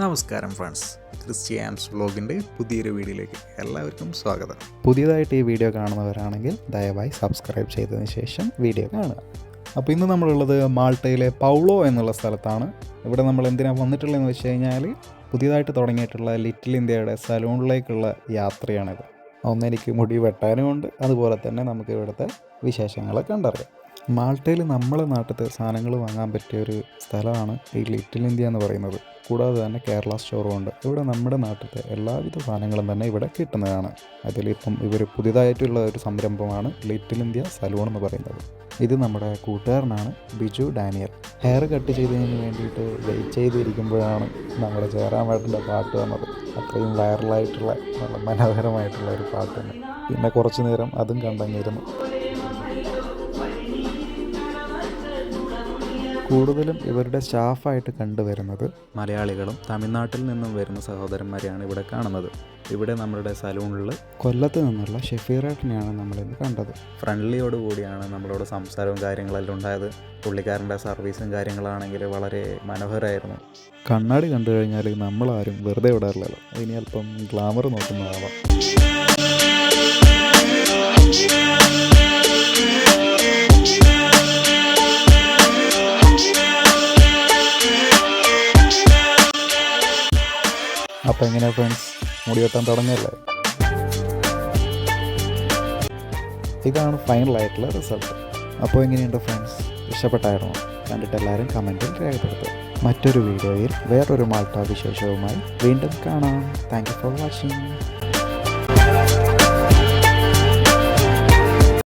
നമസ്കാരം friends, Christians വ്ലോഗിൻ്റെ പുതിയൊരു വീഡിയോയിലേക്ക് എല്ലാവർക്കും സ്വാഗതം. പുതിയതായിട്ട് ഈ വീഡിയോ കാണുന്നവരാണെങ്കിൽ ദയവായി സബ്സ്ക്രൈബ് ചെയ്തതിന് ശേഷം വീഡിയോ കാണുക. അപ്പോൾ ഇന്ന് നമ്മളുള്ളത് മാൾട്ടയിലെ പൗളോ എന്നുള്ള സ്ഥലത്താണ്. ഇവിടെ നമ്മൾ എന്തിനാണ് വന്നിട്ടുള്ളതെന്ന് വെച്ച് കഴിഞ്ഞാൽ പുതിയതായിട്ട് തുടങ്ങിയിട്ടുള്ള ലിറ്റിൽ ഇന്ത്യയുടെ സലൂണിലേക്കുള്ള യാത്രയാണിത്. ഒന്നെനിക്ക് മുടി വെട്ടാനുമുണ്ട്, അതുപോലെ തന്നെ നമുക്ക് ഇവിടുത്തെ വിശേഷങ്ങളൊക്കെ കണ്ടറിയാം. മാൾട്ടയിൽ നമ്മളെ നാട്ടിലത്തെ സാധനങ്ങൾ വാങ്ങാൻ പറ്റിയ ഒരു സ്ഥലമാണ് ഈ ലിറ്റിൽ ഇന്ത്യ എന്ന് പറയുന്നത്. കൂടാതെ തന്നെ കേരള സ്റ്റോറും ഉണ്ട്. ഇവിടെ നമ്മുടെ നാട്ടിലത്തെ എല്ലാവിധ സാധനങ്ങളും തന്നെ ഇവിടെ കിട്ടുന്നതാണ്. അതിലിപ്പം ഇവർ പുതിയതായിട്ടുള്ള ഒരു സംരംഭമാണ് ലിറ്റിൽ ഇന്ത്യ സലൂൺ എന്ന് പറയുന്നത്. ഇത് നമ്മുടെ കൂട്ടുകാരനാണ് ബിജു ഡാനിയൽ. ഹെയർ കട്ട് ചെയ്തതിന് വേണ്ടിയിട്ട് വെയിറ്റ് ചെയ്തിരിക്കുമ്പോഴാണ് നമ്മുടെ ജയറാമേട്ടൻ്റെ പാട്ട് വന്നത്. അത്രയും വൈറലായിട്ടുള്ള നല്ല മനോഹരമായിട്ടുള്ള ഒരു പാട്ട് തന്നെ. പിന്നെ കുറച്ച് നേരം അതും കണ്ടങ്ങിരുന്നു. കൂടുതലും ഇവരുടെ സ്റ്റാഫായിട്ട് കണ്ടുവരുന്നത് മലയാളികളും തമിഴ്നാട്ടിൽ നിന്നും വരുന്ന സഹോദരന്മാരെയാണ് ഇവിടെ കാണുന്നത്. ഇവിടെ നമ്മുടെ സലൂണിൽ കൊല്ലത്ത് നിന്നുള്ള ഷെഫീറേട്ടനെയാണ് നമ്മളിന്ന് കണ്ടത്. ഫ്രണ്ട്ലിയോടുകൂടിയാണ് നമ്മളോട് സംസാരവും കാര്യങ്ങളെല്ലാം ഉണ്ടായത്. പുള്ളിക്കാരൻ്റെ സർവീസും കാര്യങ്ങളാണെങ്കിൽ വളരെ മനോഹരമായിരുന്നു. കണ്ണാടി കണ്ടു കഴിഞ്ഞാൽ നമ്മളാരും വെറുതെ വിടാറില്ലല്ലോ. ഇനി അല്പം ഗ്ലാമർ നോക്കുന്നതാവാം. അപ്പോൾ എങ്ങനെയാണ് ഫ്രണ്ട്സ്, മുടി വെട്ടാൻ തുടങ്ങിയല്ലേ? ഇതാണ് ഫൈനലായിട്ടുള്ള റിസൾട്ട്. അപ്പോൾ എങ്ങനെയുണ്ട് ഫ്രണ്ട്സ്, ഇഷ്ടപ്പെട്ടായിരുന്നോ? കണ്ടിട്ട് എല്ലാവരും കമൻറ്റിൽ രേഖപ്പെടുത്തുക. മറ്റൊരു വീഡിയോയിൽ വേറൊരു മാൾട്ട വിശേഷവുമായി വീണ്ടും കാണാം. Thank you for watching.